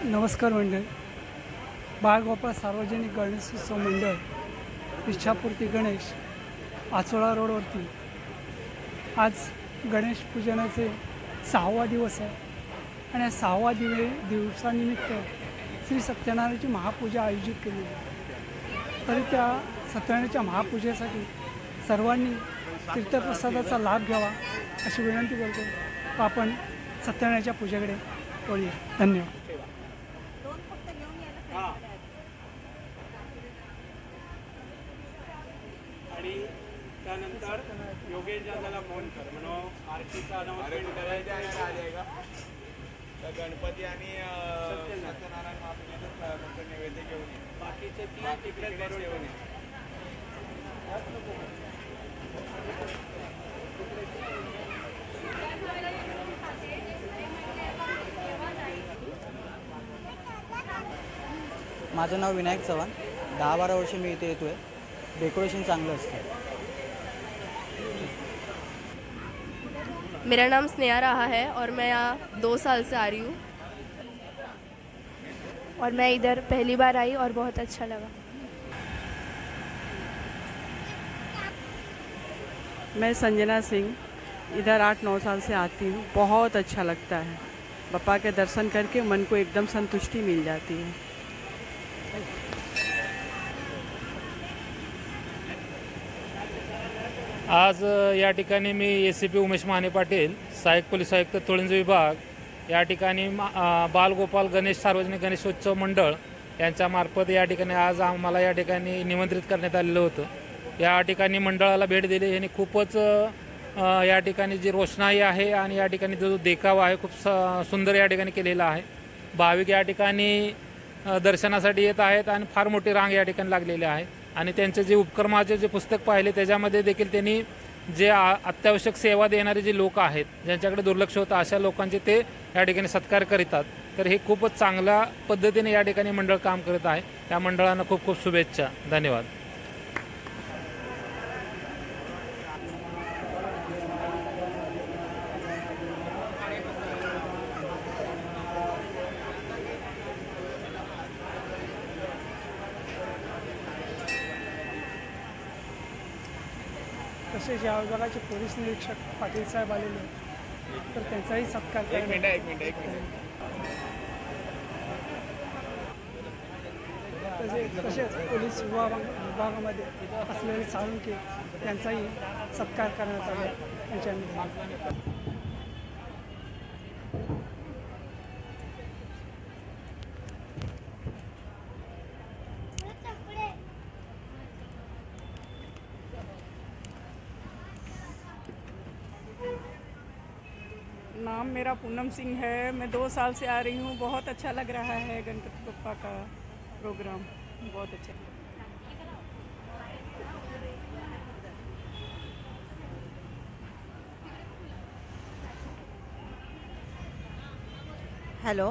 नमस्कार मंडळ. बाळगोपाळ सार्वजनिक गणेशोत्सव मंडळ इच्छापूर्ती गणेश आचोळा रोडवरती आज गणेश पूजनाचे 6वा दिवस आहे आणि 6वा दिवसानिमित्त श्री सत्यनारायणाची महापूजा आयोजित केली आहे. तरी त्या सत्यनारायणाच्या महापूजेसाठी सर्वांनी तीर्थप्रसादाचा लाभ घ्यावा अशी विनंती करतो. आपण सत्यनारायणाच्या पूजेकडे वळूया. धन्यवाद. आणि त्यानंतर योगेश दादाला फोन कर म्हणून आरतीचा अनाउन्समेंट करायचा आहे. गणपती आणि सत्यनारायण महापूजेचं नैवेद्य घेऊन ये. बाकीचे तिकडेच घेऊन ये. माझं नाव विनायक चव्हाण. 10-12 वर्ष मी इथे येतो आहे. डेकोरेशन चांगलं असतं. मेरा नाम स्नेहा रहा है और मैं यहाँ 2 साल से आ रही हूँ और मैं इधर पहली बार आई और बहुत अच्छा लगा. मैं संजना सिंह इधर 8-9 साल से आती हूँ. बहुत अच्छा लगता है. बापा के दर्शन करके मन को एकदम संतुष्टि मिल जाती है. आज या ठिकाणी मी ACP उमेश माने पाटील, सहाय्यक पोलीस आयुक्त तुळंज विभाग या ठिकाणी बालगोपाल गणेश सार्वजनिक गणेशोत्सव मंडळ यांच्यामार्फत या ठिकाणी आज आम्हाला या ठिकाणी निमंत्रित करण्यात आलेलं होतं. या ठिकाणी मंडळाला भेट दिली. यांनी खूपच या ठिकाणी जी रोषणाई आहे आणि या ठिकाणी जो देखावा आहे खूप सुंदर या ठिकाणी केलेला आहे. भाविक या ठिकाणी दर्शनासाठी येत आहेत आणि फार मोठी रांग या ठिकाणी लागलेली आहे. आणि त्यांचे जे उपक्रमाचे जे पुस्तक पाहिले त्याच्यामध्ये देखील त्यांनी जे अत्यावश्यक सेवा देणारे जे लोक आहेत ज्यांच्याकडे दुर्लक्ष होतं अशा लोकांचे ते या ठिकाणी सत्कार करीतात. तर हे खूपच चांगल्या पद्धतीने या ठिकाणी मंडळ काम करत आहे. त्या मंडळांना खूप खूप शुभेच्छा. धन्यवाद. तसेच या विभागाचे पोलीस निरीक्षक पाटील साहेब आलेले तर त्यांचाही सत्कार करण्यात. एक मिनिट तसेच पोलीस विभागामध्ये असलेले साळुंके त्यांचाही सत्कार करण्यात आला. त्यांच्या नाम मेरा पूनम सिंह है. मैं 2 साल से आ रही हूँ. बहुत अच्छा लग रहा है. गणपति बप्पा का प्रोग्राम बहुत अच्छा. हॅलो,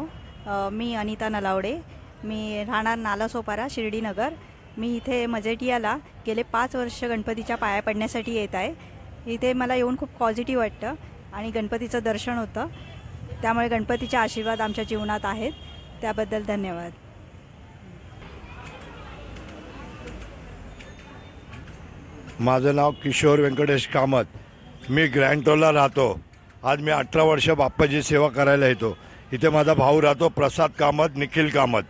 मी अनिता नलावडे. मी राहणार नालासोपारा, शिर्डीनगर. मी इथे मजेटियाला गेले 5 वर्ष गणपतीच्या पाया पडण्यासाठी येत आहे. इथे मला येऊन खूप पॉझिटिव्ह वाटतं आणि गणपतीचं दर्शन होतं. त्यामुळे गणपतीचे आशीर्वाद आमच्या जीवनात आहेत. त्याबद्दल धन्यवाद. माझं नाव किशोर व्यंकटेश कामत. मी ग्रँटोला राहतो. आज मी 18 वर्ष बाप्पाची सेवा करायला येतो. इथे माझा भाऊ राहतो प्रसाद कामत, निखिल कामत.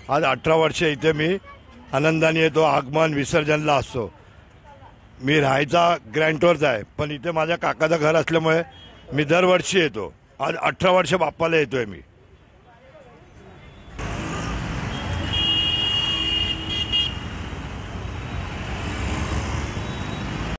आज 18 वर्ष इथे मी आनंदाने येतो. आगमन विसर्जनला असतो. मी राहायचा ग्रँटवरचा आहे पण इथे माझ्या काकाचं घर असल्यामुळे मी दरवर्षी येतो. आज 18 वर्ष बाप्पाला येतोय मी.